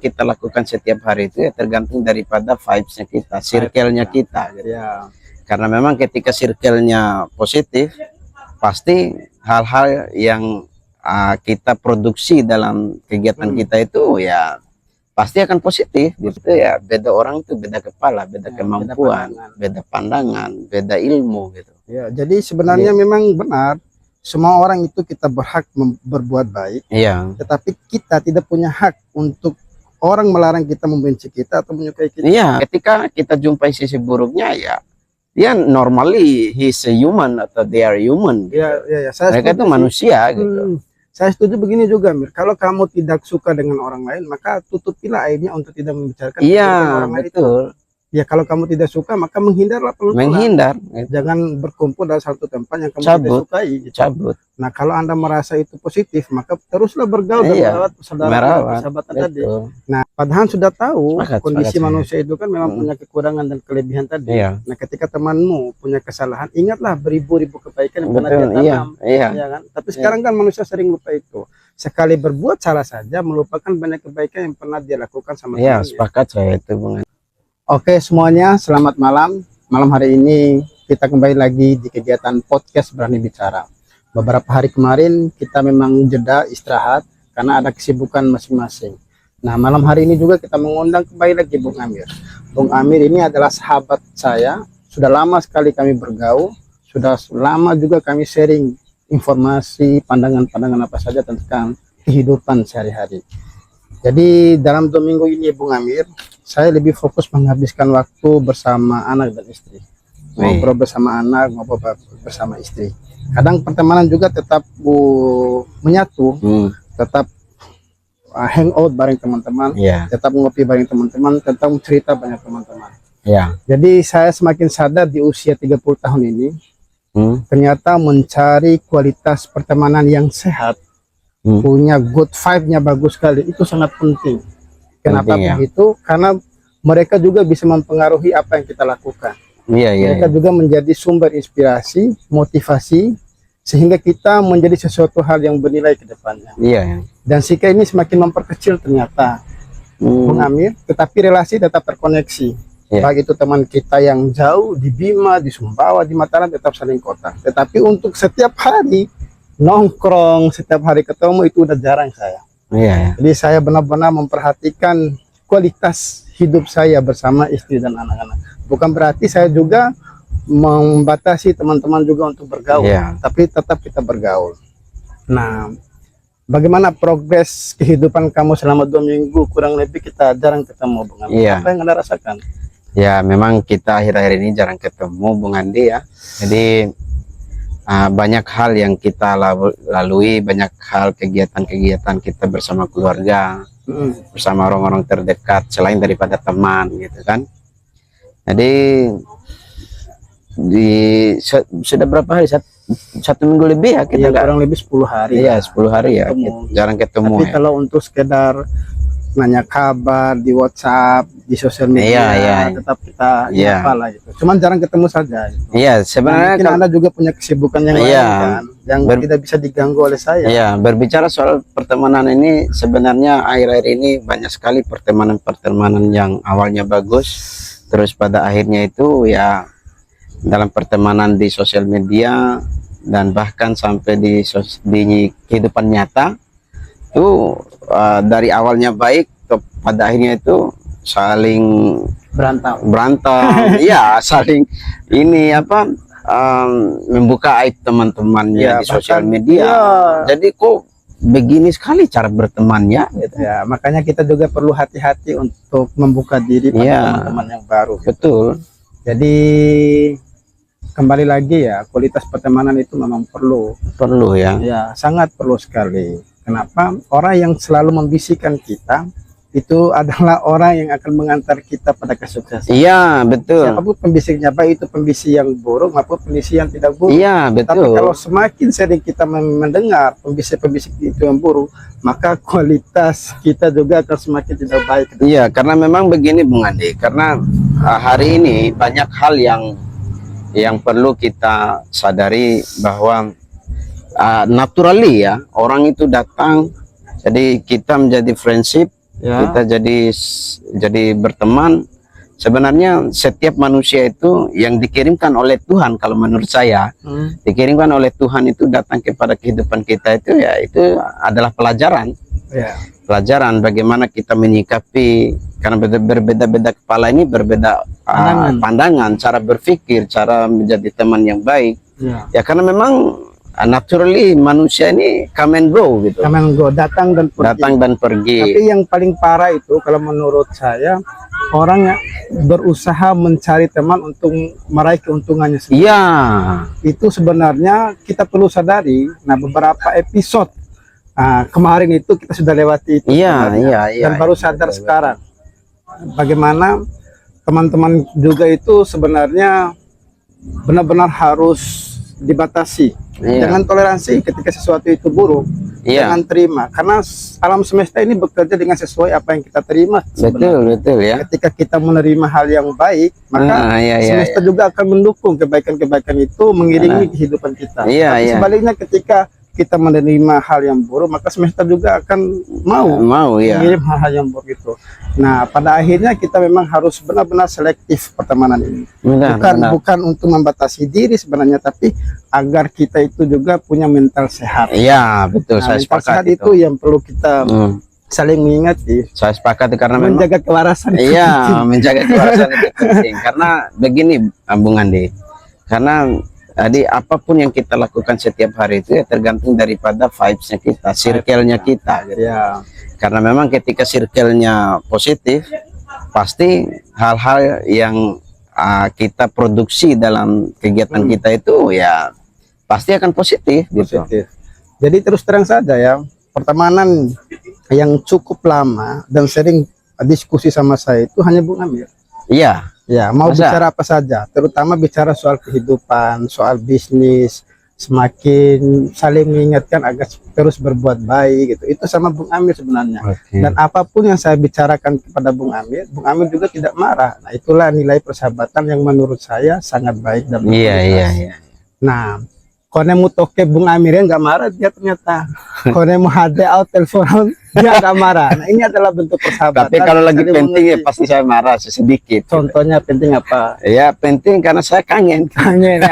kita lakukan setiap hari itu ya tergantung daripada vibes-nya kita, circle-nya kita gitu. Ya. Karena memang ketika circle-nya positif, pasti hal-hal yang kita produksi dalam kegiatan kita itu ya pasti akan positif gitu ya. Beda orang itu beda kepala, beda kemampuan, beda pandangan, beda ilmu gitu. Ya, jadi sebenarnya memang benar semua orang itu kita berhak berbuat baik. Iya. Tetapi kita tidak punya hak untuk orang melarang kita membenci kita atau menyukai kita. Iya, ketika kita jumpai sisi buruknya ya, dia normally he's a human atau they are human. Iya, iya, ya. Mereka itu manusia gitu. Saya setuju begini juga, Mir. Kalau kamu tidak suka dengan orang lain, maka tutupilah aibnya untuk tidak membicarakan orang lain. Betul. Ya, kalau kamu tidak suka, maka menghindarlah pelan-pelan. Menghindar. Gitu. Jangan berkumpul dalam satu tempat yang kamu tidak sukai. Gitu. Cabut. Nah, kalau Anda merasa itu positif, maka teruslah bergaul dan merawat persahabatan tadi. Nah, padahal sudah tahu kondisi manusia itu kan memang punya kekurangan dan kelebihan tadi. Iya. Nah, ketika temanmu punya kesalahan, ingatlah beribu-ribu kebaikan yang pernah dia tanam. Iya. Ya kan? Tapi sekarang kan manusia sering lupa itu. Sekali berbuat salah saja, melupakan banyak kebaikan yang pernah dia lakukan sama temannya. Iya, sepakat saya itu, Bung. Oke semuanya, selamat malam. Malam hari ini kita kembali lagi di kegiatan podcast Berani Bicara. Beberapa hari kemarin kita memang jeda istirahat karena ada kesibukan masing-masing. Nah, malam hari ini juga kita mengundang kembali lagi Bung Amir. Bung Amir ini adalah sahabat saya. Sudah lama sekali kami bergaul. Sudah lama juga kami sharing informasi, pandangan-pandangan apa saja tentang kehidupan sehari-hari. Jadi dalam 2 minggu ini Bung Amir, saya lebih fokus menghabiskan waktu bersama anak dan istri. Ngobrol bersama anak, ngobrol bersama istri. Kadang pertemanan juga tetap menyatu, tetap hangout bareng teman-teman, tetap ngopi bareng teman-teman, tetap cerita banyak teman-teman. Jadi saya semakin sadar di usia 30 tahun ini, ternyata mencari kualitas pertemanan yang sehat, punya good vibe-nya bagus sekali, itu sangat penting. Kenapa begitu? Karena mereka juga bisa mempengaruhi apa yang kita lakukan. Mereka juga menjadi sumber inspirasi, motivasi, sehingga kita menjadi sesuatu hal yang bernilai ke depannya. Dan sikap ini semakin memperkecil ternyata, Bung Amir, tetapi relasi tetap terkoneksi. Baik itu teman kita yang jauh di Bima, di Sumbawa, di Mataram, tetap saling kontak. Tetapi untuk setiap hari nongkrong, setiap hari ketemu, itu udah jarang saya. Jadi saya benar-benar memperhatikan kualitas hidup saya bersama istri dan anak-anak. Bukan berarti saya juga membatasi teman-teman juga untuk bergaul, tapi tetap kita bergaul. Nah, bagaimana progres kehidupan kamu selama 2 minggu? Kurang lebih kita jarang ketemu, Bung Andi. Apa yang Anda rasakan? Ya, memang kita akhir-akhir ini jarang ketemu, Bung Andi ya. Jadi banyak hal yang kita lalui, banyak hal kegiatan-kegiatan kita bersama keluarga, bersama orang-orang terdekat selain daripada teman gitu kan. Jadi sudah berapa hari, 1 minggu lebih ya kita kurang lebih 10 hari. Iya, 10 hari ya jarang ketemu. Tapi kalau untuk sekedar nanya kabar di WhatsApp, di sosial media, tetap kita nyapa lah gitu. Cuman jarang ketemu saja. Gitu. Sebenarnya mungkin Anda juga punya kesibukan yang lain kan, yang tidak bisa diganggu oleh saya. Berbicara soal pertemanan ini, sebenarnya akhir-akhir ini banyak sekali pertemanan-pertemanan yang awalnya bagus, terus pada akhirnya itu ya dalam pertemanan di sosial media dan bahkan sampai di kehidupan nyata itu dari awalnya baik pada akhirnya itu saling berantem saling ini membuka aib teman-temannya di sosial media. Jadi kok begini sekali cara bertemannya gitu. Makanya kita juga perlu hati-hati untuk membuka diri pada teman-teman yang baru. Betul. Jadi kembali lagi ya, kualitas pertemanan itu memang perlu ya, sangat perlu sekali. Kenapa? Orang yang selalu membisikkan kita itu adalah orang yang akan mengantar kita pada kesuksesan. Iya, betul. Siapapun pembisiknya, baik itu pembisik yang buruk maupun pembisik yang tidak buruk. Iya, betul. Tapi kalau semakin sering kita mendengar pembisik-pembisik itu yang buruk, maka kualitas kita juga akan semakin tidak baik. Iya, karena memang begini Bung Andi, karena hari ini banyak hal yang perlu kita sadari bahwa naturally ya, orang itu datang, jadi kita menjadi friendship Ya. Kita jadi berteman. Sebenarnya setiap manusia itu yang dikirimkan oleh Tuhan, kalau menurut saya, dikirimkan oleh Tuhan itu datang kepada kehidupan kita itu ya itu adalah pelajaran. Ya. Pelajaran bagaimana kita menyikapi, karena berbeda-beda kepala ini berbeda pandangan, cara berpikir, cara menjadi teman yang baik. Ya. Ya karena memang naturally manusia ini come and go gitu. Come and go, datang dan pergi. Datang dan pergi. Tapi yang paling parah itu kalau menurut saya, orang yang berusaha mencari teman untuk meraih keuntungannya sendiri. Iya. Itu sebenarnya kita perlu sadari. Nah, beberapa episode kemarin itu kita sudah lewati itu. Iya, iya, iya. Dan baru sadar sekarang bagaimana teman-teman juga itu sebenarnya benar-benar harus dibatasi. Iya. Jangan toleransi ketika sesuatu itu buruk. Iya. Jangan terima, karena alam semesta ini bekerja dengan sesuai apa yang kita terima. Betul ya. Ketika kita menerima hal yang baik, maka iya, semesta juga akan mendukung kebaikan-kebaikan itu mengiringi kehidupan kita. Iya, Tapi iya. sebaliknya ketika kita menerima hal yang buruk, maka semesta juga akan mau ya. mengirim hal-hal yang buruk itu. Nah, pada akhirnya kita memang harus benar-benar selektif pertemanan ini. Benar. Bukan untuk membatasi diri sebenarnya, tapi agar kita itu juga punya mental sehat. Iya, betul. Nah, Saya mental sepakat sehat itu. yang perlu kita saling mengingat. Saya sepakat karena memang Menjaga kewarasan itu iya, penting. menjaga kewarasan itu penting. Karena begini, Bung Andi. Karena jadi apapun yang kita lakukan setiap hari itu ya tergantung daripada vibes-nya kita, circle-nya kita gitu. Ya. Karena memang ketika circle-nya positif, pasti hal-hal yang kita produksi dalam kegiatan kita itu ya pasti akan positif gitu. Positif. Jadi terus terang saja ya, pertemanan yang cukup lama dan sering diskusi sama saya itu hanya Bung Amir. Iya. Ya, mau Masa? bicara apa saja, terutama bicara soal kehidupan, soal bisnis, semakin saling mengingatkan agar terus berbuat baik gitu. Itu sama Bung Amir sebenarnya. Dan apapun yang saya bicarakan kepada Bung Amir juga tidak marah. Nah, itulah nilai persahabatan yang menurut saya sangat baik dan berkualitas. Iya. Nah, konemu toke Bung Amir nggak marah, dia ternyata konemu hade out telepon dia nggak marah. Nah, ini adalah bentuk persahabatan. Tapi kalau lagi Saling penting ya mengerti. pasti saya marah sedikit. Contohnya penting apa? Ya penting karena saya kangen. Kangen.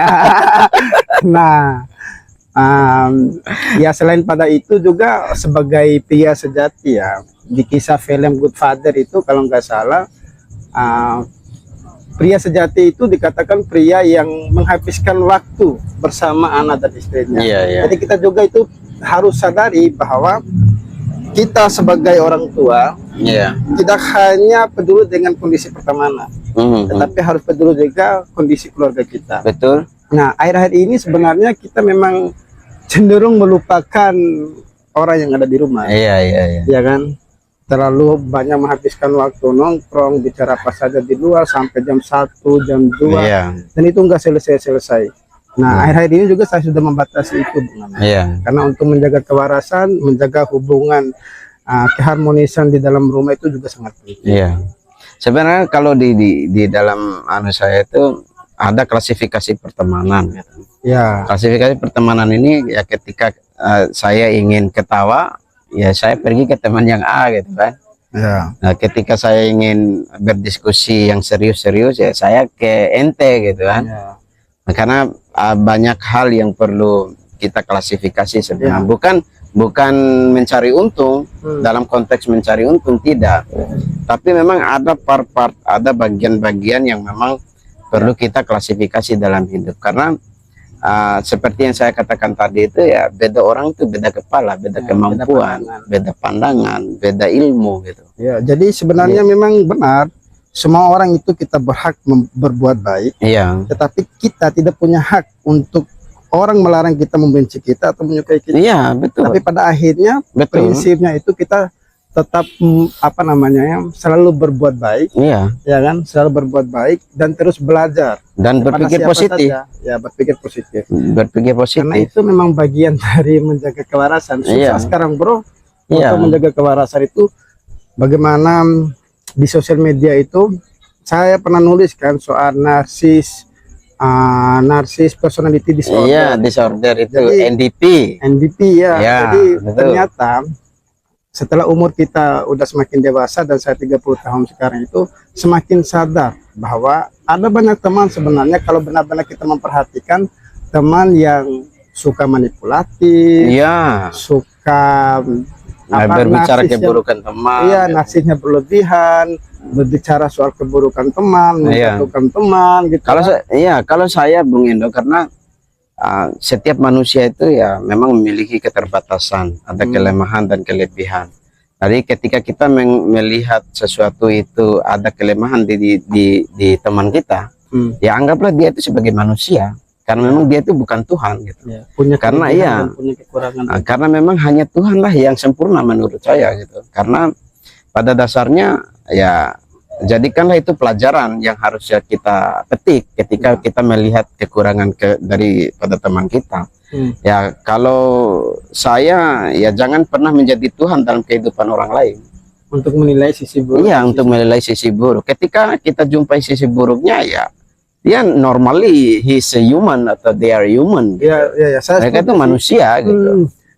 Nah, ya selain pada itu juga sebagai pria sejati ya, di kisah film Goodfather itu kalau nggak salah, pria sejati itu dikatakan pria yang menghabiskan waktu bersama anak dan istrinya. Iya. Jadi kita juga itu harus sadari bahwa kita sebagai orang tua Iya. tidak hanya peduli dengan kondisi pertemanan, tetapi harus peduli juga kondisi keluarga kita. Betul. Nah, akhir-akhir ini sebenarnya kita memang cenderung melupakan orang yang ada di rumah. Iya. Ya kan? Terlalu banyak menghabiskan waktu nongkrong, bicara apa saja di luar sampai jam 1, jam 2. Iya. Dan itu enggak selesai-selesai. Nah, akhir-akhir ini juga saya sudah membatasi itu, Bung Amir. Iya. Karena untuk menjaga kewarasan, menjaga hubungan, keharmonisan di dalam rumah itu juga sangat penting. Iya. Sebenarnya kalau di dalam saya itu ada klasifikasi pertemanan. Gitu. Ya. Klasifikasi pertemanan ini ya ketika saya ingin ketawa, ya saya pergi ke teman yang A gitu kan. Ya. Nah, ketika saya ingin berdiskusi yang serius-serius ya saya ke ente gitu kan. Ya. Nah, karena banyak hal yang perlu kita klasifikasi sebenarnya. Bukan mencari untung dalam konteks mencari untung, tidak. Tapi memang ada part-part, ada bagian-bagian yang memang perlu kita klasifikasi dalam hidup. Karena seperti yang saya katakan tadi itu ya beda orang itu beda kepala, beda kemampuan, beda pandangan, beda ilmu gitu. Ya, jadi sebenarnya memang benar semua orang itu kita berhak berbuat baik. Iya. Tetapi kita tidak punya hak untuk orang melarang kita membenci kita atau menyukai kita. Iya, betul. Tapi pada akhirnya prinsipnya itu kita tetap selalu berbuat baik. Iya. Ya kan? Selalu berbuat baik dan terus belajar Dan berpikir positif. Ya, berpikir positif. Berpikir positif. Karena itu memang bagian dari menjaga kewarasan. Susah sekarang, Bro. Iya. Untuk menjaga kewarasan itu bagaimana di sosial media itu saya pernah nulis kan soal narsis personality disorder. Iya, disorder itu Jadi, NDP. NDP ya. Ya, Jadi betul. ternyata setelah umur kita udah semakin dewasa dan saya 30 tahun sekarang itu semakin sadar bahwa ada banyak teman sebenarnya kalau benar-benar kita memperhatikan teman yang suka manipulatif, Iya. suka Berbicara narsis yang- keburukan teman. iya, gitu. narsisnya berlebihan, berbicara soal keburukan teman, Iya. menjatuhkan teman gitu. Kalau saya Bung Endo, karena setiap manusia itu ya memang memiliki keterbatasan, ada kelemahan dan kelebihan. Jadi ketika kita melihat sesuatu itu ada kelemahan di teman kita, ya anggaplah dia itu sebagai manusia, karena memang dia itu bukan Tuhan gitu. Ya, punya Karena kelebihan iya. dan punya kekurangan. Karena memang hanya Tuhanlah yang sempurna menurut saya gitu. Karena pada dasarnya ya jadikanlah itu pelajaran yang harusnya kita petik ketika kita melihat kekurangan daripada teman kita. Ya kalau saya ya jangan pernah menjadi Tuhan dalam kehidupan orang lain. Untuk menilai sisi buruk. Iya, untuk menilai sisi buruk. Ketika kita jumpai sisi buruknya ya dia normally he's a human atau they are human. Ya, ya, saya Mereka itu setuju sih. manusia gitu.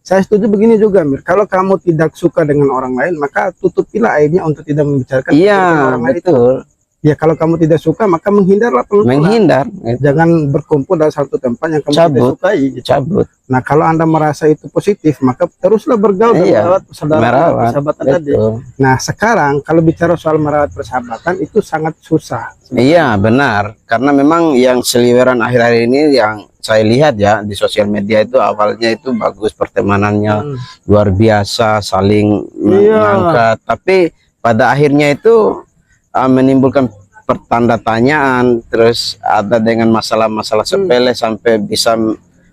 Saya setuju begini juga, Mir. Kalau kamu tidak suka dengan orang lain, maka tutupilah aibnya untuk tidak membicarakan Iya, keburukan orang lain. betul. Ya, kalau kamu tidak suka, maka menghindarlah pelan-pelan. Menghindar, gitu. Jangan berkumpul dalam satu tempat yang kamu tidak Cabut. sukai. Gitu. Cabut. Nah, kalau Anda merasa itu positif, maka teruslah bergaul dan Iya, merawat persaudaraan merawat, persahabatan tadi. betul. Nah, sekarang kalau bicara soal merawat persahabatan itu sangat susah. Iya, benar. Karena memang yang seliweran akhir-akhir ini yang saya lihat ya di sosial media itu awalnya itu bagus pertemanannya luar biasa, saling mengangkat, tapi pada akhirnya itu menimbulkan pertanda tanyaan, terus ada dengan masalah-masalah sepele sampai bisa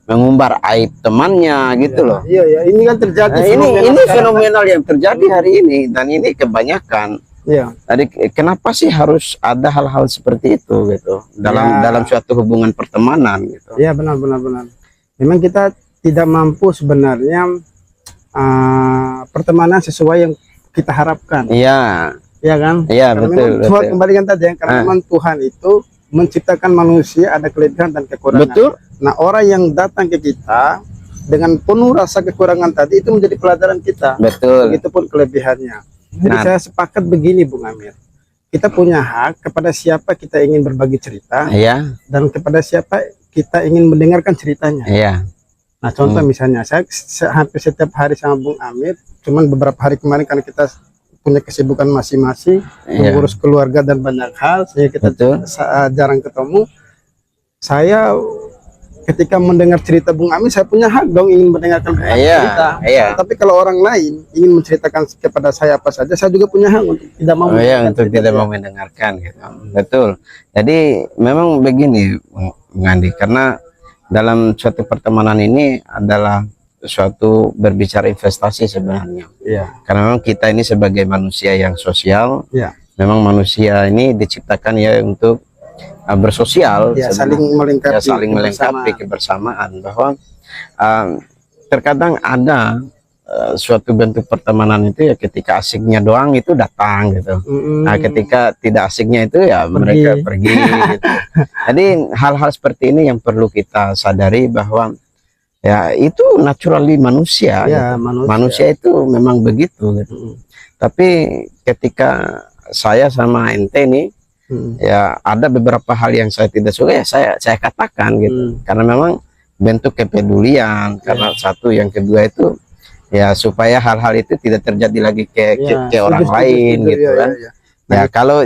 mengumbar aib temannya gitu loh. Iya, ya, ini kan terjadi. Nah, ini fenomenal yang terjadi hari ini dan ini kebanyakan. Iya. Jadi kenapa sih harus ada hal-hal seperti itu gitu dalam suatu hubungan pertemanan gitu? Iya, benar. Memang kita tidak mampu sebenarnya pertemanan sesuai yang kita harapkan. Iya. Ya kan? Iya, karena betul. memang Tuhan kembalikan tadi ya, karena memang Tuhan itu menciptakan manusia ada kelebihan dan kekurangan. Betul. Nah, orang yang datang ke kita dengan penuh rasa kekurangan tadi itu menjadi pelajaran kita. Betul. Begitupun kelebihannya. Jadi saya sepakat begini, Bung Amir. Kita punya hak kepada siapa kita ingin berbagi cerita, Iya. dan kepada siapa kita ingin mendengarkan ceritanya. Iya. Nah, contoh misalnya saya hampir setiap hari sama Bung Amir, cuman beberapa hari kemarin karena kita punya kesibukan masing-masing, mengurus keluarga dan banyak hal, sehingga kita jarang ketemu. Saya ketika mendengar cerita Bung Amir, saya punya hak dong ingin mendengarkan cerita. Iya. Tapi kalau orang lain ingin menceritakan kepada saya apa saja, saya juga punya hak untuk tidak mau. Untuk tidak mau mendengarkan gitu. Betul. Jadi memang begini, Bung Andi, karena dalam suatu pertemanan ini adalah suatu berbicara investasi sebenarnya. Iya. Karena memang kita ini sebagai manusia yang sosial, Iya. memang manusia ini diciptakan ya untuk bersosial, Ya, saling melengkapi, saling melengkapi kebersamaan. Bahwa terkadang ada suatu bentuk pertemanan itu ya ketika asiknya doang itu datang gitu. Nah, ketika tidak asiknya itu ya mereka pergi gitu. Jadi hal-hal seperti ini yang perlu kita sadari bahwa ya itu naturally manusia. Ya, gitu. Manusia itu memang begitu gitu. Tapi ketika saya sama ente nih ya ada beberapa hal yang saya tidak suka ya saya katakan gitu. Karena memang bentuk kepedulian, karena satu, yang kedua itu ya supaya hal-hal itu tidak terjadi lagi ke orang lain gitu kan. Ya kalau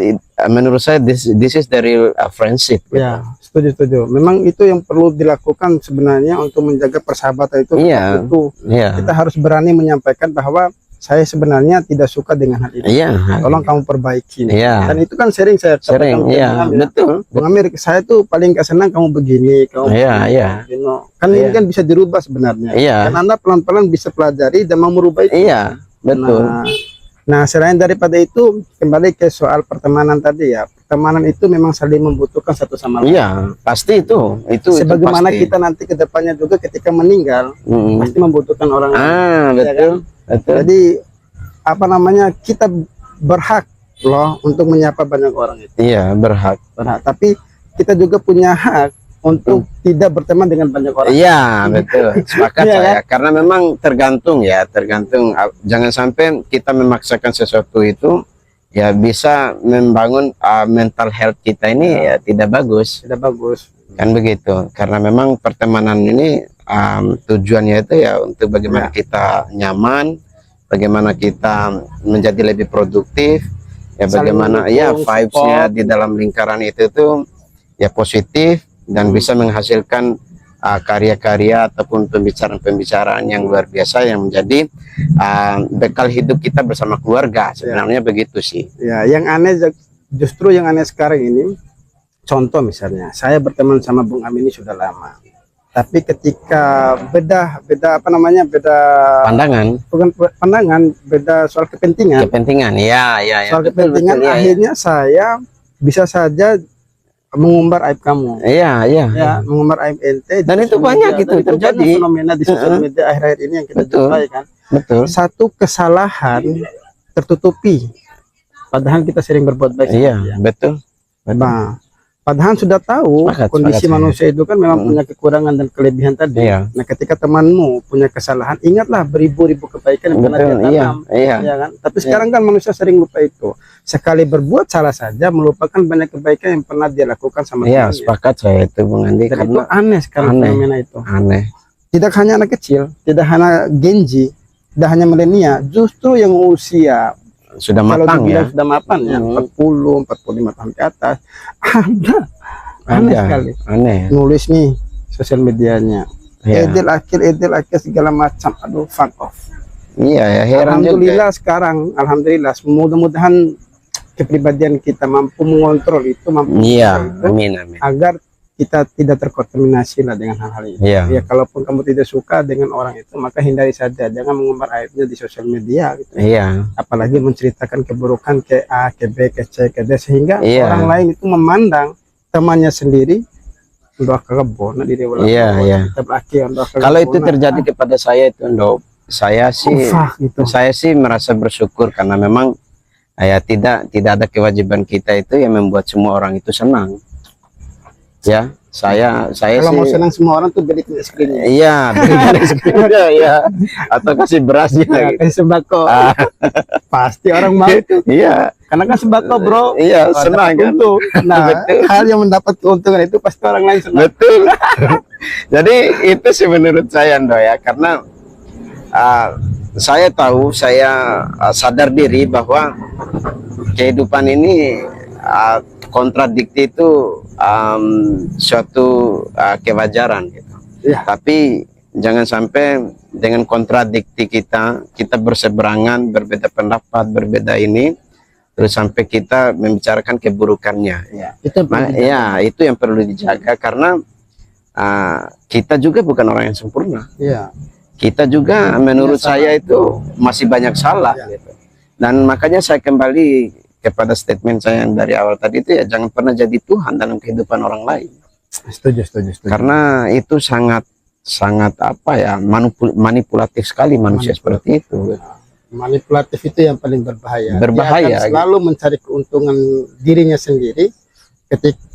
menurut saya this is the real friendship gitu. Ya, setuju. Memang itu yang perlu dilakukan sebenarnya untuk menjaga persahabatan itu. Kita harus berani menyampaikan bahwa saya sebenarnya tidak suka dengan hal ini. Tolong kamu perbaiki. Dan itu kan sering saya sampaikan. Betul. Bung Amir, saya tuh paling gak senang kamu begini, kamu kan ini kan bisa dirubah sebenarnya. Kan Anda pelan-pelan bisa pelajari dan mau merubah itu. Betul. Nah, selain daripada itu, kembali ke soal pertemanan tadi ya. Pertemanan itu memang saling membutuhkan satu sama lain. Pasti itu. Sebagaimana kita nanti ke depannya juga ketika meninggal, pasti membutuhkan orang lain. Betul. Jadi apa namanya, kita berhak loh untuk menyapa banyak orang itu. Berhak. Tapi kita juga punya hak untuk tidak berteman dengan banyak orang. Iya, betul. Sepakat Iya, saya. Karena memang tergantung ya, tergantung. Jangan sampai kita memaksakan sesuatu itu ya bisa membangun mental health kita ini ya tidak bagus. Tidak bagus. Kan begitu. Karena memang pertemanan ini tujuannya itu ya untuk bagaimana kita nyaman, bagaimana kita menjadi lebih produktif, ya Saling bagaimana mendukung, ya vibes-nya support. di dalam lingkaran itu tuh ya positif dan bisa menghasilkan karya-karya ataupun pembicaraan-pembicaraan yang luar biasa yang menjadi bekal hidup kita bersama keluarga. Sebenarnya begitu sih. Ya, yang aneh justru yang aneh sekarang ini, contoh misalnya, saya berteman sama Bung Amin ini sudah lama. Tapi ketika beda apa namanya, beda Pandangan, bukan pandangan, beda soal kepentingan. kepentingan, ya, ya, ya. Soal Betul, kepentingan betul, ya, ya. akhirnya saya bisa saja mengumbar aib kamu. Iya, iya. Ya, mengumbar aib ente. di Dan itu sosial banyak media. gitu Dan itu terjadi. banyak fenomena di sosial media akhir-akhir ini yang kita Betul. jumpai kan. Betul. Satu kesalahan tertutupi, padahal kita sering berbuat baik. Iya, sama dia. betul. Nah, padahal sudah tahu Sepakat, kondisi sepakat, manusia itu kan memang punya kekurangan dan kelebihan tadi. Iya. Nah, ketika temanmu punya kesalahan, ingatlah beribu-ribu kebaikan yang pernah dia Betul, iya, tanam. iya. Ya kan? Tapi sekarang kan manusia sering lupa itu. Sekali berbuat salah saja melupakan banyak kebaikan yang pernah dia lakukan sama Iya, temannya. sepakat saya itu Bung Andi Dan itu karena aneh sekali aneh. fenomena itu. aneh. Tidak hanya anak kecil, tidak hanya Gen Z, tidak hanya milenial, justru yang usia Sudah kalau matang ya. dibilang sudah mapan ya, 40, 45 tahun ke atas, ada. Aneh Ada. sekali. Aneh. Nulis nih sosial medianya. Iya. Edel akhir segala macam. Aduh, fuck off. Iya, ya heran Alhamdulillah juga. sekarang, alhamdulillah, mudah-mudahan kepribadian kita mampu mengontrol itu, mampu Iya, mengontrol itu, amin amin. agar kita tidak terkontaminasi lah dengan hal-hal ini. Iya. Ya, kalaupun kamu tidak suka dengan orang itu, maka hindari saja, jangan mengumbar aibnya di sosial media gitu. Iya. Apalagi menceritakan keburukan ke A, ke B, ke C, ke D, sehingga Iya. orang lain itu memandang temannya sendiri udah kebon di dewa. Iya, iya. Kalau itu terjadi kepada saya itu, Ndok, saya sih gitu. saya sih merasa bersyukur karena memang ya tidak ada kewajiban kita itu yang membuat semua orang itu senang. Ya, saya Kalau sih mau senang semua orang tuh beli es krimnya. iya, berikan es krimnya, ya, atau kasih berasnya Ya, gitu. kasih sembako. Pasti orang mau itu. Iya, Karena kan sembako, bro. iya, Oh, senang dapat kan. untung. Nah, Betul. hal yang mendapat keuntungan itu pasti orang lain senang. Betul. Jadi itu sih menurut saya, Ndo, ya, karena saya tahu, saya sadar diri bahwa kehidupan ini kontradiktif itu suatu kewajaran gitu. Iya. Tapi jangan sampai dengan kontradiktif kita berseberangan, berbeda pendapat, berbeda ini, terus sampai kita membicarakan keburukannya. Ya, itu Ya, itu yang perlu dijaga karena kita juga bukan orang yang sempurna. Iya. Kita juga menurut saya itu masih banyak salah gitu. Dan makanya saya kembali kepada statement saya yang dari awal tadi itu ya, jangan pernah jadi Tuhan dalam kehidupan orang lain. Setuju. Karena itu sangat apa ya, manipulatif sekali manusia seperti itu. Manipulatif itu yang paling berbahaya. Berbahaya, Dia akan selalu mencari keuntungan dirinya sendiri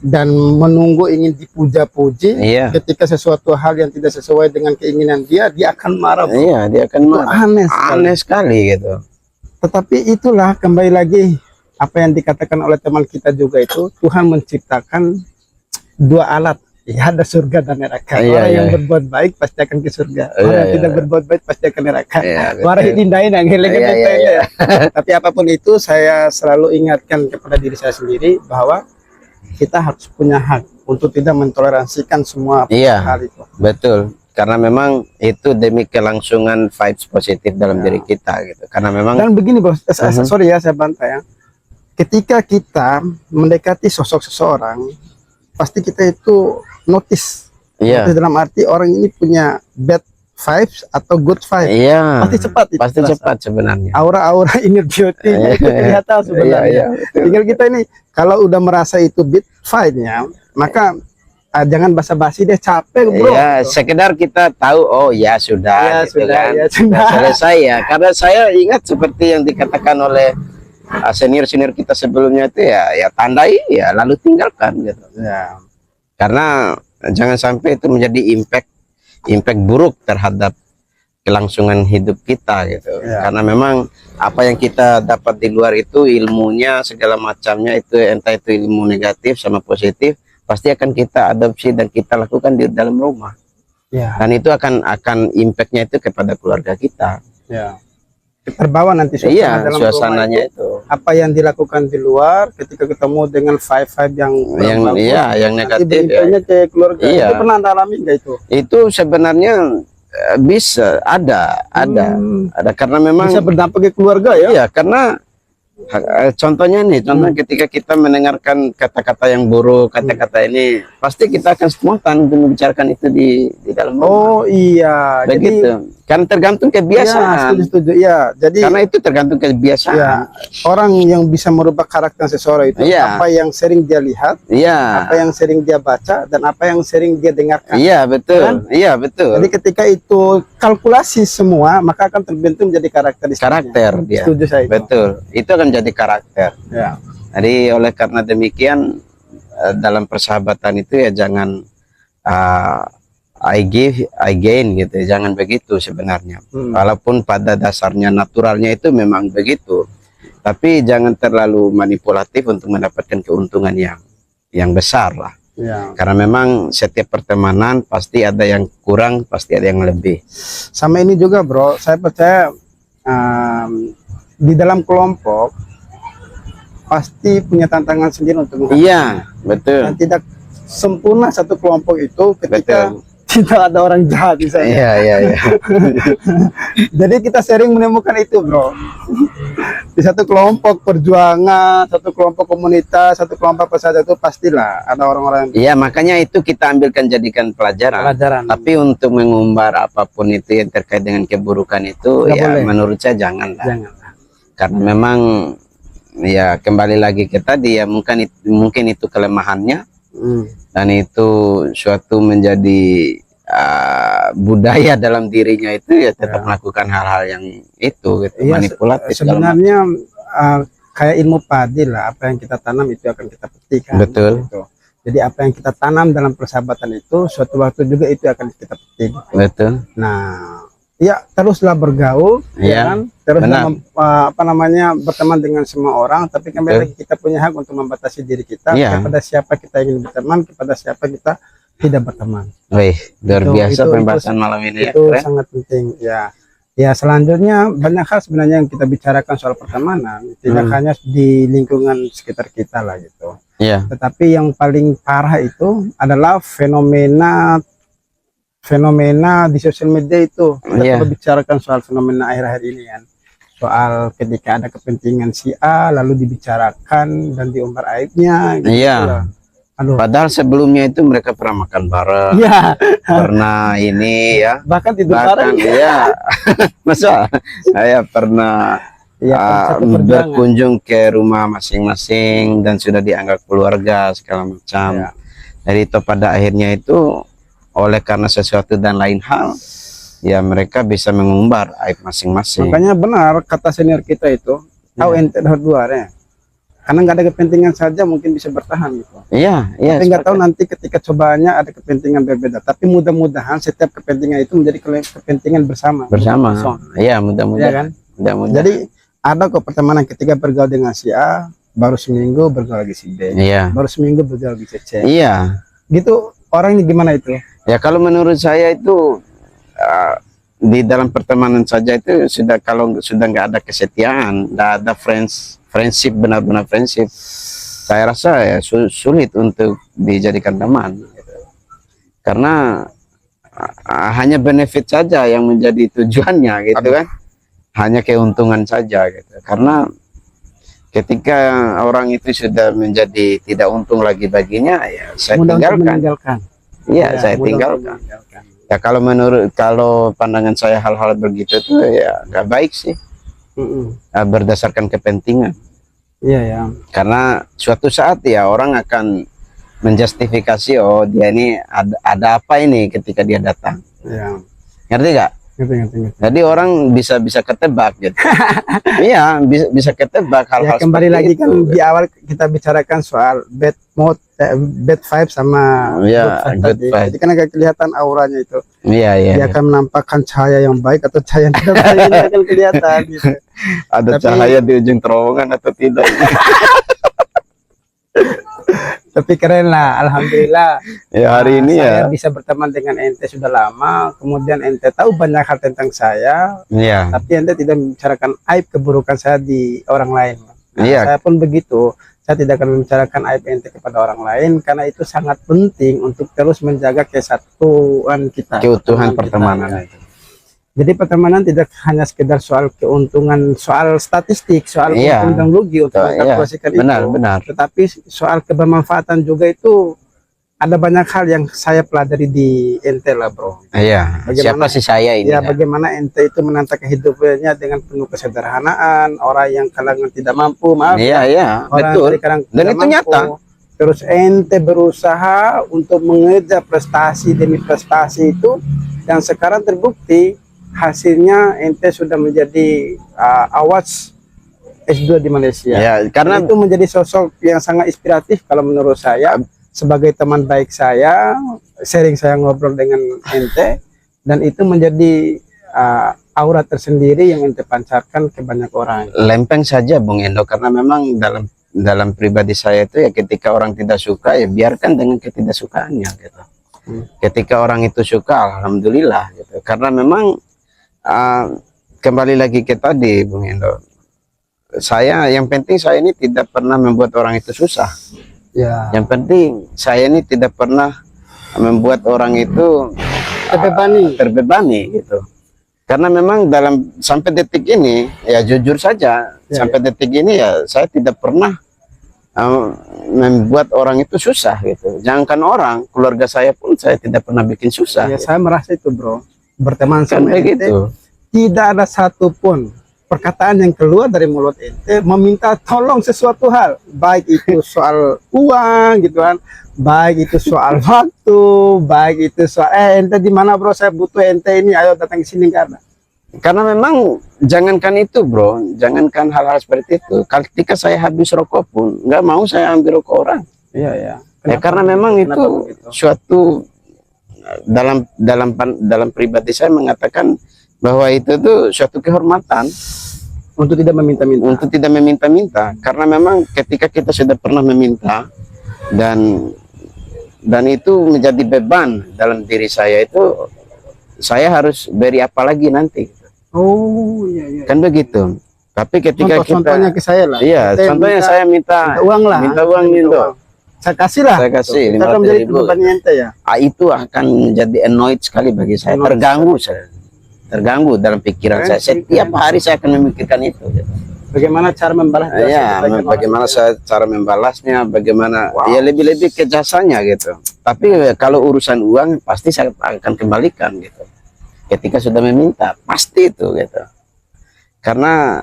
dan menunggu ingin dipuja-puji. Iya. Ketika sesuatu hal yang tidak sesuai dengan keinginan dia akan marah. Bro. Iya, dia akan Itu marah. Aneh sekali gitu. Tetapi itulah kembali lagi apa yang dikatakan oleh teman kita juga itu, Tuhan menciptakan dua alat. Ya, ada surga dan neraka. Iya, Orang iya. yang berbuat baik pasti akan ke surga. Iya, Orang yang iya. tidak berbuat baik pasti akan neraka. Iya, Orang betul. dindain yang Iya, iya, iya. Tapi apapun itu, saya selalu ingatkan kepada diri saya sendiri bahwa kita harus punya hak untuk tidak mentoleransikan semua Iya. hal itu. Betul, karena memang itu demi kelangsungan vibes positif dalam diri kita gitu. Karena memang Dan begini bos, sorry ya saya bantah ya. Ketika kita mendekati sosok seseorang, pasti kita itu notice. iya, Notice dalam arti orang ini punya bad vibes atau good vibes. iya, Pasti cepat itu pasti terasa. cepat sebenarnya. Aura-aura inner beauty-nya itu kelihatan sebenarnya. Iya, iya, betul. Tinggal kita ini kalau udah merasa itu bad vibe-nya, maka jangan basa-basi deh, capek bro. Iya, gitu. sekedar kita tahu, oh ya sudah, Ya, gitu sudah, kan. ya, sudah. Selesai ya. Karena saya ingat seperti yang dikatakan oleh senior-senior kita sebelumnya itu ya tandai ya lalu tinggalkan gitu. Ya. Karena jangan sampai itu menjadi impact buruk terhadap kelangsungan hidup kita gitu. Ya. Karena memang apa yang kita dapat di luar itu ilmunya segala macamnya itu entah itu ilmu negatif sama positif pasti akan kita adopsi dan kita lakukan di dalam rumah. Ya. Dan itu akan impactnya itu kepada keluarga kita. Ya. Terbawa nanti Iya, dalam suasananya rumah itu. apa yang dilakukan di luar ketika ketemu dengan vibe yang kurang bagus, yang nanti negatif berimpaknya ya. ke keluarga. Iya. Itu pernah Anda alami nggak itu? Itu sebenarnya bisa ada karena memang Bisa berdampak ke keluarga ya? iya karena contohnya nih ketika kita mendengarkan kata-kata yang buruk, kata-kata ini pasti kita akan spontan untuk membicarakan itu di dalam rumah. Oh iya, Begitu. Kan tergantung kebiasaan. Ya, setuju. Ya, jadi Karena itu tergantung kebiasaan. ya, orang yang bisa merubah karakter seseorang itu Iya. apa yang sering dia lihat, Iya. apa yang sering dia baca, dan apa yang sering dia dengarkan. Iya, betul. Kan? Iya, betul. Jadi ketika itu kalkulasi semua, maka akan terbentuk menjadi karakteristik. Karakter dia. Setuju saya itu. Betul. Itu akan jadi karakter. Ya. Jadi oleh karena demikian dalam persahabatan itu ya jangan I give, I gain gitu. Jangan begitu sebenarnya. Walaupun pada dasarnya naturalnya itu memang begitu. Tapi jangan terlalu manipulatif untuk mendapatkan keuntungan yang besar lah. Ya. Karena memang setiap pertemanan pasti ada yang kurang, pasti ada yang lebih. Sama ini juga bro, saya percaya di dalam kelompok pasti punya tantangan sendiri untuk menghadapi. Iya, betul. Dan tidak sempurna satu kelompok itu ketika Betul. tidak ada orang jahat di sana. Iya, iya, iya. Jadi kita sering menemukan itu bro. Di satu kelompok perjuangan, satu kelompok komunitas, satu kelompok pesaja itu pastilah ada orang-orang Iya, makanya itu kita ambilkan jadikan pelajaran. Tapi untuk mengumbar apapun itu yang terkait dengan keburukan itu, Nggak ya boleh. menurut saya janganlah. Jangan. Karena memang ya kembali lagi ke tadi ya mungkin itu kelemahannya dan itu suatu menjadi budaya dalam dirinya itu ya tetap melakukan hal-hal yang itu gitu, Iya, manipulatif. sebenarnya kayak ilmu padi lah, apa yang kita tanam itu akan kita petik kan. Betul. Gitu. Jadi apa yang kita tanam dalam persahabatan itu suatu waktu juga itu akan kita petik. Betul. Nah, ya teruslah bergaul, Iya, ya kan? Teruslah benar. berteman dengan semua orang, tapi kembali lagi kita punya hak untuk membatasi diri kita Iya. kepada siapa kita ingin berteman, kepada siapa kita tidak berteman. Wih, luar biasa Itu- pembahasan malam ini ya. Itu Keren. sangat penting ya. Ya selanjutnya banyak hal sebenarnya yang kita bicarakan soal pertemanan, tidak hanya di lingkungan sekitar kita lah gitu. Iya. Tetapi yang paling parah itu adalah fenomena di sosial media itu. Kita Iya. perlu bicarakan soal fenomena akhir-akhir ini kan. Soal ketika ada kepentingan si A lalu dibicarakan dan diumbar aibnya gitu. Iya. lah. Aduh. Padahal sebelumnya itu mereka pernah makan bareng, Iya, pernah ini ya, bahkan tidur bahkan bareng. ya, masa saya pernah Iya, satu perjuangan. berkunjung ke rumah masing-masing dan sudah dianggap keluarga segala macam. Iya. Jadi itu pada akhirnya itu oleh karena sesuatu dan lain hal, ya mereka bisa mengumbar aib masing-masing. Makanya benar kata senior kita itu, tahu ente dah dua ya. Karena nggak ada kepentingan saja mungkin bisa bertahan gitu. Iya, iya. Tapi nggak tahu sepakat. nanti ketika cobaannya ada kepentingan berbeda. Tapi mudah-mudahan setiap kepentingan itu menjadi kepentingan bersama. Bersama. Bersama. Iya, Iya mudah-mudahan. kan? Mudah-mudahan. Jadi ada kok pertemanan ketika bergaul dengan si A, baru seminggu bergaul lagi si B, Iya. baru seminggu bergaul lagi si C. Iya. Gitu orang ini gimana itu? Ya kalau menurut saya itu di dalam pertemanan saja itu sudah kalau sudah nggak ada kesetiaan, nggak ada friendship benar-benar friendship, saya rasa ya sulit untuk dijadikan teman. Karena hanya benefit saja yang menjadi tujuannya gitu kan, hanya keuntungan saja gitu. Karena ketika orang itu sudah menjadi tidak untung lagi baginya, ya saya Mudah untuk tinggalkan. meninggalkan. Iya, Ya, saya mudah untuk tinggalkan. meninggalkan. Ya kalau pandangan saya hal-hal begitu tuh ya nggak baik sih, berdasarkan kepentingan. Iya ya. Karena suatu saat ya orang akan menjustifikasi, oh dia ini ada apa ini ketika dia datang. Ya. Ngerti nggak? Ngerti. Jadi orang bisa ketebak gitu. Iya, bisa ketebak Ya, hal-hal kembali seperti lagi itu. kan di awal kita bicarakan soal bad vibe sama Iya, good vibe good tadi. vibe. Jadi kan agak kelihatan auranya itu. Iya, iya. Dia akan menampakkan cahaya yang baik atau cahaya yang tidak baik, ini akan kelihatan gitu. Ada Tapi- cahaya di ujung terowongan atau tidak? Tapi keren lah, alhamdulillah. Ya hari ini saya ya. bisa berteman dengan ente sudah lama. Kemudian ente tahu banyak hal tentang saya, Iya. tapi ente tidak membicarakan aib keburukan saya di orang lain. Nah, Iya. saya pun begitu. Saya tidak akan membicarakan aib ente kepada orang lain karena itu sangat penting untuk terus menjaga kesatuan kita, Keutuhan pertemanan kita. pertemanan. Jadi pertemanan tidak hanya sekedar soal keuntungan, soal statistik, soal Iya. untung dan rugi untuk Iya. mengkalkulasikan itu. Benar. Tetapi soal kebermanfaatan juga itu ada banyak hal yang saya pelajari di ente lah, bro. Iya. Bagaimana- Siapa sih saya ini? Ya, kan? bagaimana ente itu menata kehidupannya dengan penuh kesederhanaan, orang yang kalangan tidak mampu, maaf Iya, ya, iya, orang betul. dari kalangan Dan tidak itu mampu. nyata. Terus ente berusaha untuk mengejar prestasi demi prestasi itu, dan sekarang terbukti hasilnya ente sudah menjadi awas S2 di Malaysia. Ya, karena itu menjadi sosok yang sangat inspiratif kalau menurut saya, sebagai teman baik saya, sering saya ngobrol dengan ente, dan itu menjadi aura tersendiri yang ente pancarkan ke banyak orang. lempeng saja Bung Endo, karena memang dalam pribadi saya itu ya ketika orang tidak suka ya biarkan dengan ketidaksukaannya gitu. Ketika orang itu suka, alhamdulillah gitu. Karena memang kembali lagi ke tadi Bung Endo, saya yang penting saya ini tidak pernah membuat orang itu susah. Ya. Yang penting saya ini tidak pernah membuat orang itu terbebani gitu. Karena memang sampai detik ini ya jujur saja, sampai detik ini ya saya tidak pernah membuat orang itu susah gitu. Jangankan orang, keluarga saya pun saya tidak pernah bikin susah. Ya, gitu. saya merasa itu, bro. Berteman Kan sama ente, begitu. tidak ada satupun perkataan yang keluar dari mulut ente meminta tolong sesuatu hal, baik itu soal uang gitu kan, baik itu soal waktu, baik itu soal ente di mana bro, saya butuh ente ini, ayo datang ke sini, karena memang jangankan itu bro, jangankan hal-hal seperti itu, ketika saya habis rokok pun nggak mau saya ambil rokok orang. Iya. Ya karena memang itu suatu dalam pribadi saya mengatakan bahwa itu tuh suatu kehormatan untuk tidak meminta-minta, karena memang ketika kita sudah pernah meminta dan itu menjadi beban dalam diri saya, itu saya harus beri apa lagi nanti. Oh iya. Kan begitu. Tapi ketika contohnya ke saya lah. Iya, contohnya saya minta uang lah. Minta uang gitu. Saya kasih lah. Saya kasih Kita akan menjadi 500.000. beban ente ya. Itu akan menjadi annoyed sekali bagi saya. Terganggu dalam pikiran saya. Setiap hari saya akan memikirkan itu. Gitu. Bagaimana cara membalas jasa? Ya, bagaimana saya cara membalasnya, bagaimana ya lebih-lebih ke jasanya gitu. Tapi kalau urusan uang pasti saya akan kembalikan gitu. Ketika sudah meminta, pasti itu gitu. Karena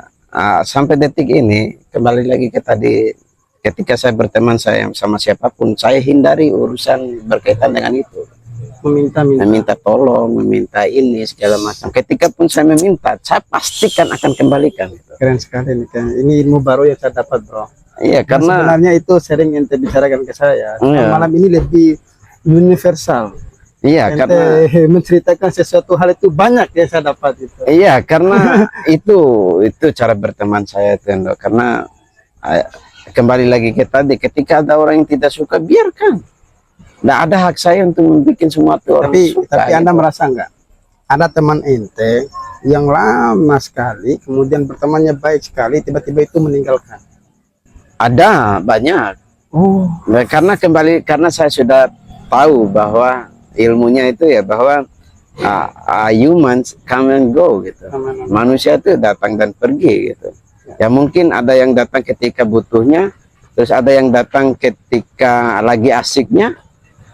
sampai detik ini, kembali lagi ke tadi, ketika saya berteman saya sama siapapun, saya hindari urusan berkaitan dengan itu. Meminta tolong, meminta ini segala macam. Ketika pun saya meminta, saya pastikan akan kembalikan. Gitu. Keren sekali nih, ini ilmu baru yang saya dapat, bro. Iya, karena sebenarnya itu sering ente bicarakan ke saya. Iya. Malam ini lebih universal. Iya, ente karena menceritakan sesuatu hal itu banyak yang saya dapat itu. Iya, karena itu cara berteman saya itu, Endo. Karena kembali lagi ke tadi, ketika ada orang yang tidak suka, biarkan. Nggak ada hak saya untuk membuat semua orang suka. Tapi Anda gitu. merasa nggak? Ada teman ente yang lama sekali, kemudian bertemannya baik sekali, tiba-tiba itu meninggalkan. Ada banyak. Oh, Nah, karena saya sudah tahu bahwa ilmunya itu ya bahwa humans come and go gitu. Manusia itu datang dan pergi gitu. Ya mungkin ada yang datang ketika butuhnya, terus ada yang datang ketika lagi asiknya,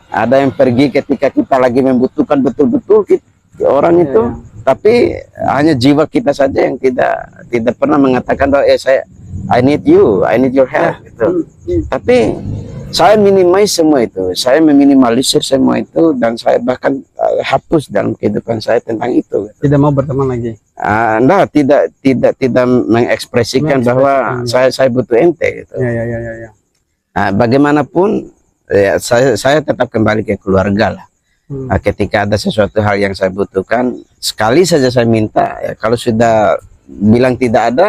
ada yang pergi ketika kita lagi membutuhkan betul-betul orang itu. Tapi hanya jiwa kita saja yang tidak pernah mengatakan bahwa I need you, I need your help gitu. Tapi Saya minimize semua itu, saya meminimalisir semua itu, dan saya bahkan hapus dalam kehidupan saya tentang itu. Tidak mau berteman lagi. Enggak, tidak mengekspresikan bahwa saya butuh ente gitu. Ya. Bagaimanapun ya, saya tetap kembali ke keluarga lah. Ketika ada sesuatu hal yang saya butuhkan, sekali saja saya minta, ya, kalau sudah bilang tidak ada,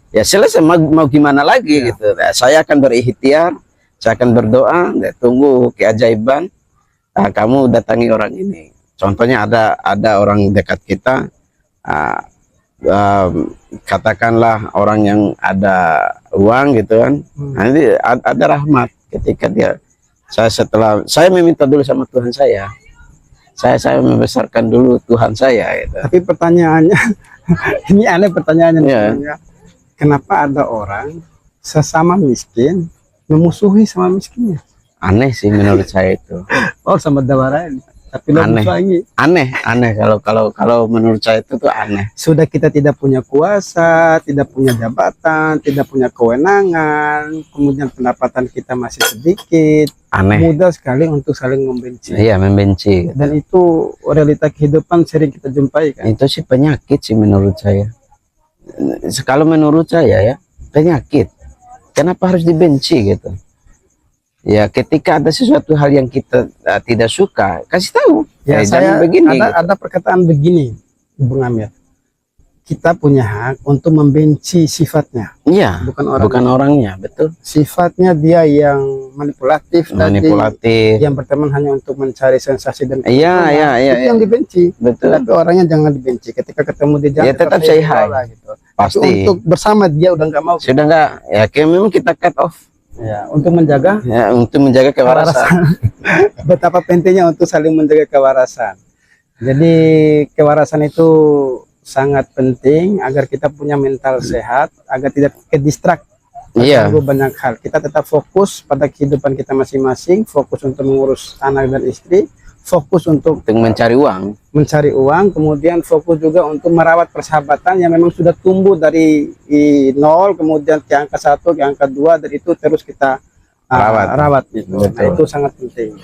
ya selesai, mau gimana lagi gitu. Nah, saya akan berikhtiar, saya akan berdoa, ya, tunggu keajaiban. Kamu datangi orang ini. Contohnya ada orang dekat kita, katakanlah orang yang ada uang gitu kan. Nanti ada rahmat ketika setelah saya meminta dulu sama Tuhan saya membesarkan dulu Tuhan saya gitu. Tapi pertanyaannya ini aneh pertanyaannya. Ya. Kenapa ada orang sesama miskin memusuhi sama miskinnya? Aneh sih menurut saya itu. Oh, sama dawaranya. Tapi aneh kalau menurut saya itu tuh aneh. Sudah kita tidak punya kuasa, tidak punya jabatan, tidak punya kewenangan, kemudian pendapatan kita masih sedikit, aneh, mudah sekali untuk saling membenci. Iya, membenci. Dan itu realita kehidupan sering kita jumpai kan. Itu sih penyakit sih menurut saya. Kalau menurut saya ya penyakit. Kenapa harus dibenci gitu? Ya, ketika ada sesuatu hal yang kita tidak suka, kasih tahu. Ya, jangan begini. Ada perkataan begini, Bung Amir. Kita punya hak untuk membenci sifatnya. Iya, bukan orangnya, betul. Sifatnya dia yang manipulatif, yang berteman hanya untuk mencari sensasi dan iya, itu yang dibenci. Betul. Tapi orangnya jangan dibenci. Ketika ketemu di jalan, ya tetap say hi. Gitu. Pasti. Tapi untuk bersama dia udah nggak mau. Sudah nggak, ya kayak memang kita cut off. Ya, untuk menjaga kewarasan. Betapa pentingnya untuk saling menjaga kewarasan. Jadi kewarasan itu sangat penting agar kita punya mental sehat, agar tidak kedistrak. Iya. Banyak hal. Kita tetap fokus pada kehidupan kita masing-masing, fokus untuk mengurus anak dan istri, fokus untuk mencari uang, kemudian fokus juga untuk merawat persahabatan yang memang sudah tumbuh dari nol, kemudian ke angka 1, ke angka 2, dan itu terus kita rawat gitu. Nah, itu sangat penting.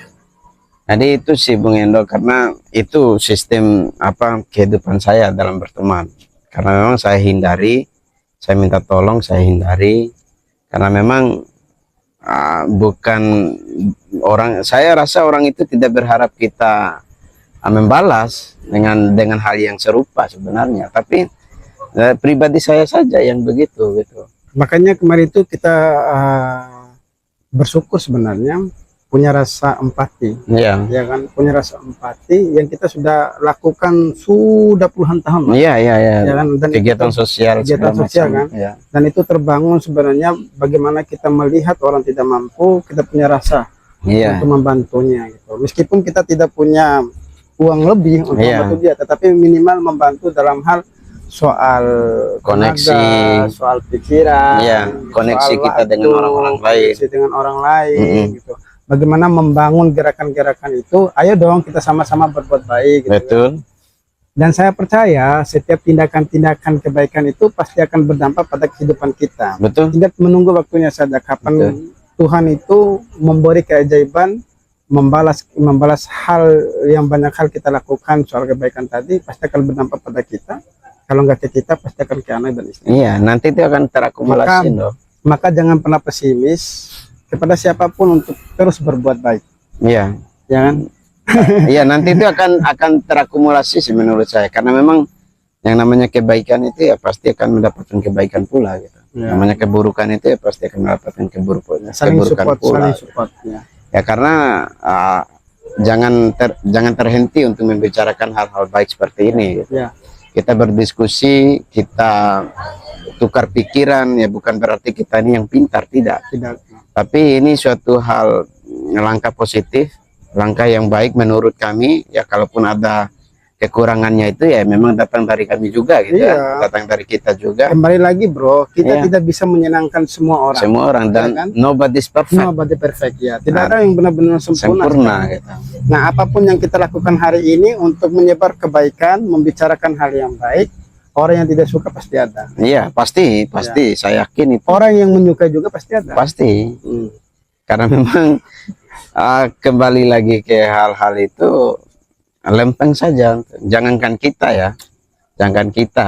Jadi itu sih Bung Endo, karena itu sistem kehidupan saya dalam berteman. Karena memang saya minta tolong, saya hindari, karena memang bukan orang, saya rasa orang itu tidak berharap kita membalas dengan hal yang serupa sebenarnya, tapi pribadi saya saja yang begitu gitu. Makanya kemarin itu kita bersyukur sebenarnya punya rasa empati, ya kan, punya rasa empati yang kita sudah lakukan sudah puluhan tahun. Ya kan? Dan kegiatan sosial kan, ya. Dan itu terbangun sebenarnya bagaimana kita melihat orang tidak mampu, kita punya rasa untuk membantunya gitu. Meskipun kita tidak punya uang lebih untuk membantu dia, tetapi minimal membantu dalam hal soal koneksi, tenaga, soal pikiran, koneksi soal kita dengan orang lain, gitu. Bagaimana membangun gerakan-gerakan itu, ayo dong kita sama-sama berbuat baik gitu. Betul. Dan saya percaya setiap tindakan-tindakan kebaikan itu pasti akan berdampak pada kehidupan kita. Betul. Tinggal menunggu waktunya saja kapan Tuhan itu memberi keajaiban, membalas hal yang banyak hal kita lakukan soal kebaikan tadi, pasti akan berdampak pada kita. Kalau nggak ke kita, pasti akan ke anak dan istri. Iya, nanti itu akan terakumulasi loh. Maka jangan pernah pesimis kepada siapapun untuk terus berbuat baik. Iya. Jangan. Iya, nanti itu akan terakumulasi sih menurut saya, karena memang yang namanya kebaikan itu ya pasti akan mendapatkan kebaikan pula gitu. Namanya keburukan itu ya pasti akan mendapatkan keburukan pula. Saling support, ya karena jangan terhenti untuk membicarakan hal-hal baik seperti ini gitu. Kita berdiskusi, kita tukar pikiran, ya bukan berarti kita ini yang pintar, tidak. Tapi ini suatu hal, langkah positif, langkah yang baik menurut kami. Ya kalaupun ada kekurangannya itu ya memang datang dari kami juga gitu, datang dari kita juga. Kembali lagi bro, kita tidak bisa menyenangkan semua orang. Dan kan? Nobody's perfect. Nobody perfect ya. Tidak ada yang benar-benar sempurna gitu. Nah, apapun yang kita lakukan hari ini untuk menyebar kebaikan, membicarakan hal yang baik, orang yang tidak suka pasti ada. Iya, pasti. Saya yakin itu. Orang yang menyukai juga pasti ada. Pasti. Karena memang kembali lagi ke hal-hal itu lempeng saja, jangankan kita ya, jangankan kita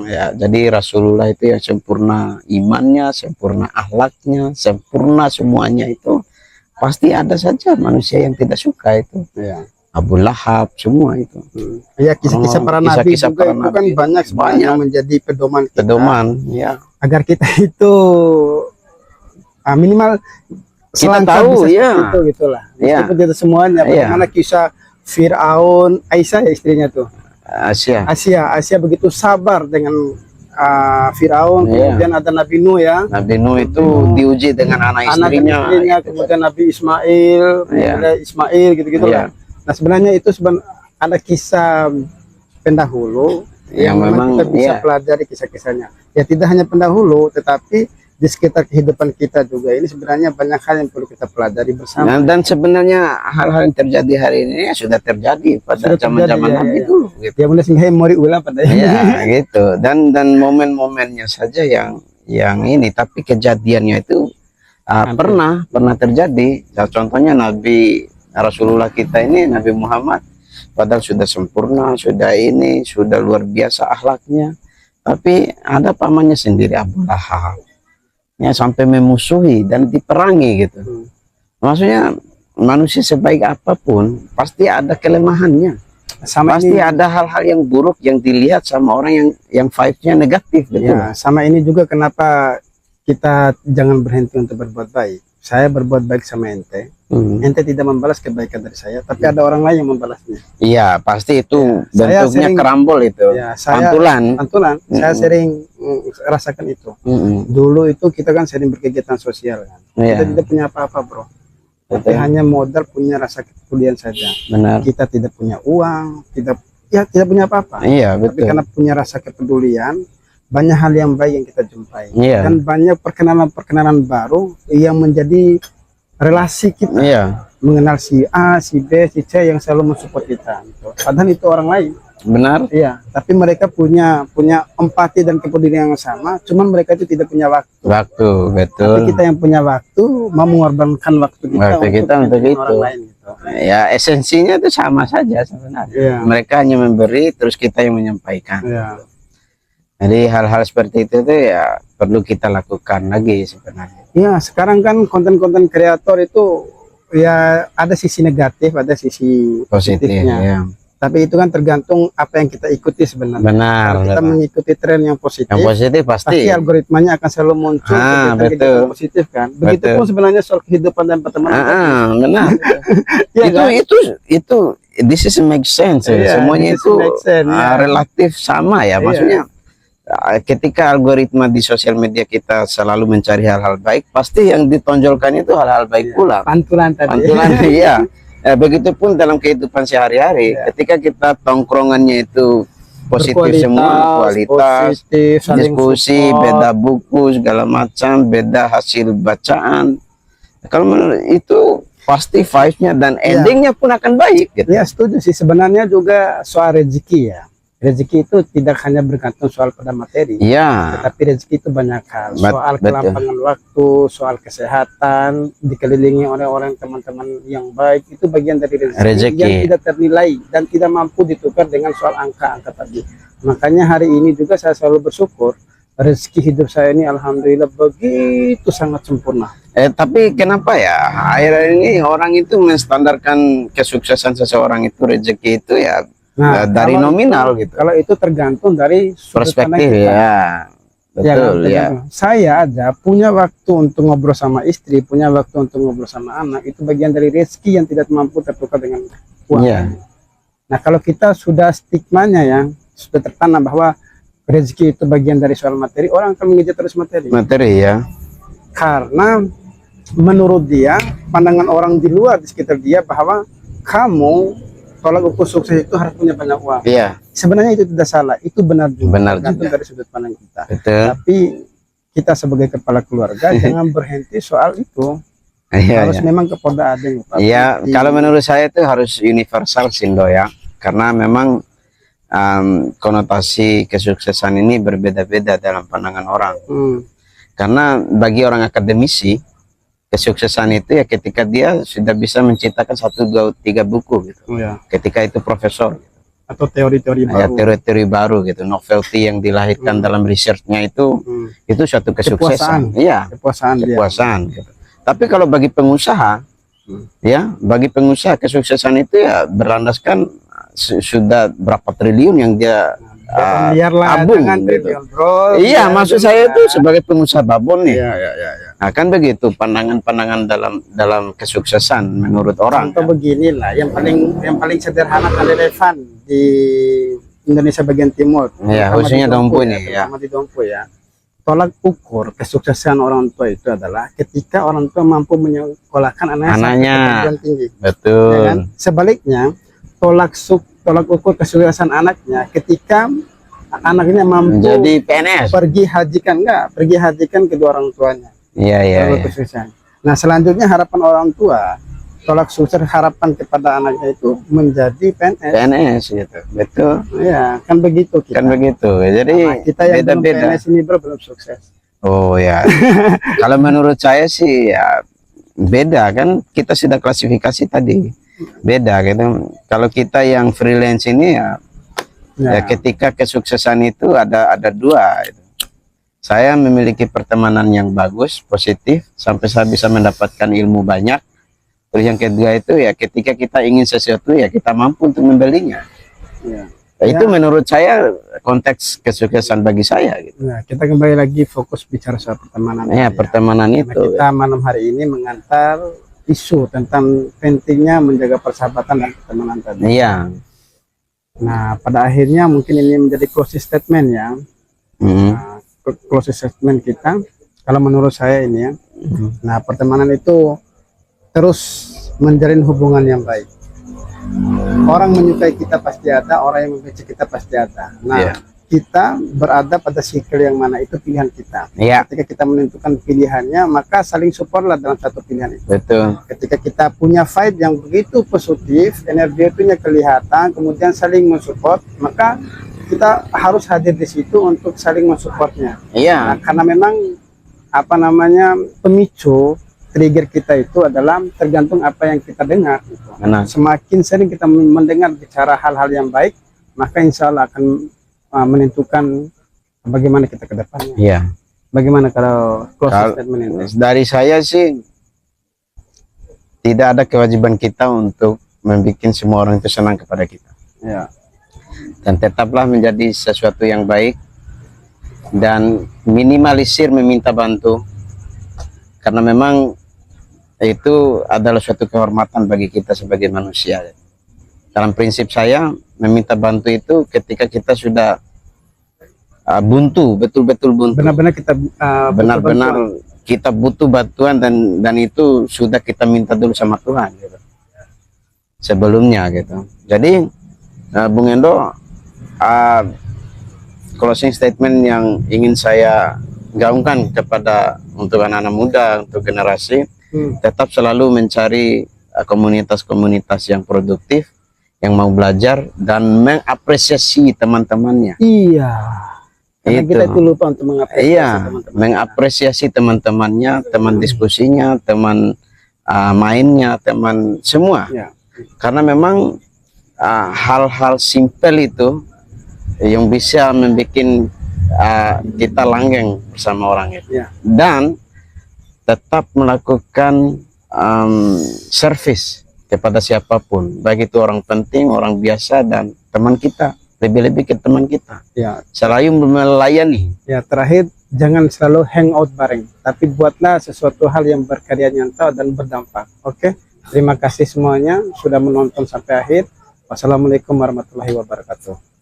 ya. Jadi Rasulullah itu yang sempurna imannya, sempurna akhlaknya, sempurna semuanya itu, pasti ada saja manusia yang tidak suka itu. Ya. Abu Lahab semua itu. Ya, kisah-kisah para nabi Kisah-kisah juga para itu nabi. kan banyak sebenarnya Banyak. menjadi pedoman kita, Pedoman ya. agar kita itu minimal selangkah tahu, bisa ya. seperti itu gitulah. Ya. Meskipun tidak semuanya, Ya. bagaimana kisah Firaun, Aisyah ya istrinya tuh, Asia. Asia begitu sabar dengan Firaun, Ya. kemudian ada Nabi Nuh ya, Nabi Nuh itu diuji dengan anak istrinya. kemudian Nabi Ismail, Ya. kemudian Ismail gitu-gitu Ya. lah. Nah sebenarnya itu ada kisah pendahulu yang memang kita bisa pelajari kisah-kisahnya. Ya tidak hanya pendahulu, tetapi di sekitar kehidupan kita juga ini sebenarnya banyak hal yang perlu kita pelajari bersama. Dan sebenarnya hal-hal yang terjadi hari ini ya sudah terjadi pada zaman-zaman Nabi dulu. Gitu. Ya benar sih memori ulang pada Ya gitu. Dan momen-momennya saja yang ini, tapi kejadiannya itu pernah terjadi. Ya, contohnya Nabi Rasulullah kita ini, Nabi Muhammad, padahal sudah sempurna, sudah luar biasa akhlaknya, tapi ada pamannya sendiri, Abu Lahab, ya sampai memusuhi dan diperangi gitu. Maksudnya manusia sebaik apapun pasti ada kelemahannya, pasti ada hal-hal yang buruk yang dilihat sama orang yang vibe-nya negatif gitu. Ya, sama ini juga kenapa kita jangan berhenti untuk berbuat baik. Saya berbuat baik sama ente, ente tidak membalas kebaikan dari saya, tapi ada orang lain yang membalasnya. Iya, pasti itu Ya, bentuknya kerambol itu, ya, pantulan. Saya sering rasakan itu. Dulu itu kita kan sering berkegiatan sosial kan. Kita tidak punya apa-apa bro, tapi hanya modal punya rasa kepedulian saja. Benar. Kita tidak punya uang, tidak punya apa-apa. Iya, tapi betul. karena punya rasa kepedulian, banyak hal yang baik yang kita jumpai. Iya. Dan banyak perkenalan baru yang menjadi relasi kita. Iya. Mengenal si A, si B, si C yang selalu mensupport kita. Padahal itu orang lain. Benar. Iya, tapi mereka punya empati dan kepedulian yang sama, cuman mereka itu tidak punya waktu. Betul. Tapi kita yang punya waktu mau mengorbankan waktu kita untuk itu. orang lain gitu. Ya, esensinya itu sama saja sebenarnya. Iya. Mereka hanya memberi, terus kita yang menyampaikan. Iya. Jadi hal-hal seperti itu tuh ya perlu kita lakukan lagi sebenarnya. Iya, sekarang kan konten-konten kreator itu ya ada sisi negatif, ada sisi positifnya. Ya. Tapi itu kan tergantung apa yang kita ikuti sebenarnya. Benar. Kalau kita mengikuti tren yang positif pasti algoritmanya akan selalu muncul kegiatan positif kan. Begitupun sebenarnya soal kehidupan dan pertemanan. Benar. Ya, itu this is make sense. Semuanya itu relatif sama ya. Maksudnya ketika algoritma di sosial media kita selalu mencari hal-hal baik, pasti yang ditonjolkan itu hal-hal baik pula. Pantulan Iya. Begitupun dalam kehidupan sehari-hari, ketika kita tongkrongannya itu positif semua, kualitas, diskusi, beda buku segala macam, beda hasil bacaan. Kalau menurut itu pasti vibe-nya dan endingnya pun akan baik. Gitu. Ya setuju sih, sebenarnya juga soal rezeki ya. Rezeki itu tidak hanya bergantung soal pada materi, tetapi rezeki itu banyak hal. Soal kelapangan waktu, soal kesehatan, dikelilingi oleh orang teman-teman yang baik, itu bagian dari rezeki yang tidak ternilai dan tidak mampu ditukar dengan soal angka-angka tadi. Makanya hari ini juga saya selalu bersyukur rezeki hidup saya ini alhamdulillah begitu sangat sempurna. Tapi kenapa ya akhir-akhir ini orang itu menstandarkan kesuksesan seseorang itu rezeki itu ya dari nominal gitu. Kalau itu tergantung dari perspektif ya. Betul ya. Saya aja punya waktu untuk ngobrol sama istri, punya waktu untuk ngobrol sama anak, itu bagian dari rezeki yang tidak mampu tertukar dengan uang. Nah, kalau kita sudah stigmanya yang sudah tertanam bahwa rezeki itu bagian dari soal materi, orang akan mengejar terus materi. Materi ya. Karena menurut dia, pandangan orang di luar di sekitar dia bahwa kamu tolak ukur sukses itu harus punya banyak uang. Iya. Sebenarnya itu tidak salah, itu benar juga. Benar juga. Dari sudut pandang kita. Betul. Tapi kita sebagai kepala keluarga jangan berhenti soal itu. Harus memang kepada adeng. Iya. Kalau menurut saya itu harus universal Sindo ya, karena memang konotasi kesuksesan ini berbeda-beda dalam pandangan orang. Karena bagi orang akademisi, kesuksesan itu ya ketika dia sudah bisa menciptakan 1, 2, 3 buku gitu. Ya. Ketika itu profesor Atau teori-teori ya, baru. teori-teori baru gitu, novelty yang dilahirkan dalam researchnya itu suatu kesuksesan. Iya, Kepuasan dia. kepuasan gitu. Tapi kalau bagi pengusaha ya, bagi pengusaha kesuksesan itu ya berlandaskan sudah berapa triliun yang dia Biar lah, tabung jangan gitu. triliun, bro. Iya, Biar maksud dulu saya lah. itu sebagai pengusaha babon nih. Iya. Nah, kan begitu pandangan-pandangan dalam kesuksesan menurut orang. Contoh beginilah, yang paling sederhana dan relevan di Indonesia bagian timur. Iya, terutama khususnya di Dompu nih, ya. terutama di Dompu ya. Tolak ukur kesuksesan orang tua itu adalah ketika orang tua mampu menyekolahkan anaknya sampai Anaknya. ke perguruan tinggi. Betul. Ya kan? Sebaliknya, tolak ukur kesuksesan anaknya ketika anaknya mampu Menjadi PNS. pergi hajikan kedua orang tuanya. Iya. Tolak kesuksesan. Nah, selanjutnya harapan orang tua, tolak sukses harapan kepada anaknya itu menjadi PNS. PNS gitu. Betul. Ya, kan begitu kita. Kan begitu. Jadi Nah, kita yang belum beda-beda. PNS ini belum sukses. Oh ya. Kalau menurut saya sih ya beda kan, kita sudah klasifikasi tadi. Beda gitu. Kalau kita yang freelance ini ya ketika kesuksesan itu ada dua gitu. Saya memiliki pertemanan yang bagus, positif, sampai saya bisa mendapatkan ilmu banyak. Terus yang kedua itu ya ketika kita ingin sesuatu ya kita mampu untuk membelinya. Ya. Nah, itu menurut saya konteks kesuksesan bagi saya gitu. Nah, kita kembali lagi fokus bicara soal pertemanan. Ya, pertemanan Karena itu. kita malam hari ini mengantar isu tentang pentingnya menjaga persahabatan dan pertemanan tadi. Iya. Nah, pada akhirnya mungkin ini menjadi closing statement ya. Nah, closing statement kita, kalau menurut saya ini ya. Nah, pertemanan itu terus menjalin hubungan yang baik. Orang menyukai kita pasti ada, orang yang membenci kita pasti ada. Nah, Iya. kita berada pada circle yang mana itu pilihan kita. Iya. Ketika kita menentukan pilihannya, maka saling supportlah dalam satu pilihan itu. Betul. Ketika kita punya vibe yang begitu positif, energi itu kelihatan, kemudian saling mensupport, maka kita harus hadir di situ untuk saling mensupportnya. Iya. Nah, karena memang pemicu trigger kita itu adalah tergantung apa yang kita dengar. Gitu. Benar. Semakin sering kita mendengar bicara hal-hal yang baik, maka insya Allah akan menentukan bagaimana kita ke depannya. Iya. Bagaimana kalau closing Kalau- statement itu? Dari saya sih tidak ada kewajiban kita untuk membuat semua orang itu senang kepada kita. Ya. Dan tetaplah menjadi sesuatu yang baik dan minimalisir meminta bantu, karena memang itu adalah suatu kehormatan bagi kita sebagai manusia. Dalam prinsip saya, meminta bantu itu ketika kita sudah buntu, betul-betul buntu, Benar-benar kita benar-benar kita butuh bantuan, dan itu sudah kita minta dulu sama Tuhan gitu. Sebelumnya gitu. Jadi Bung Endo, closing statement yang ingin saya gaungkan kepada untuk anak-anak muda, untuk generasi, tetap selalu mencari komunitas-komunitas yang produktif, yang mau belajar dan mengapresiasi teman-temannya. Iya. Karena Itu. kita itu lupa untuk mengapresiasi Iya, teman-teman. mengapresiasi teman-temannya, teman diskusinya, teman mainnya, teman semua. Ya. Karena memang hal-hal simpel itu yang bisa membuat kita langgeng bersama orang itu. Ya. Dan tetap melakukan service kepada siapapun, baik itu orang penting, orang biasa, dan teman kita, lebih-lebih ke teman kita. Ya. Selalu melayani. Ya, terakhir jangan selalu hangout bareng, tapi buatlah sesuatu hal yang berkarya nyata dan berdampak. Oke? Terima kasih semuanya sudah menonton sampai akhir. Wassalamualaikum warahmatullahi wabarakatuh.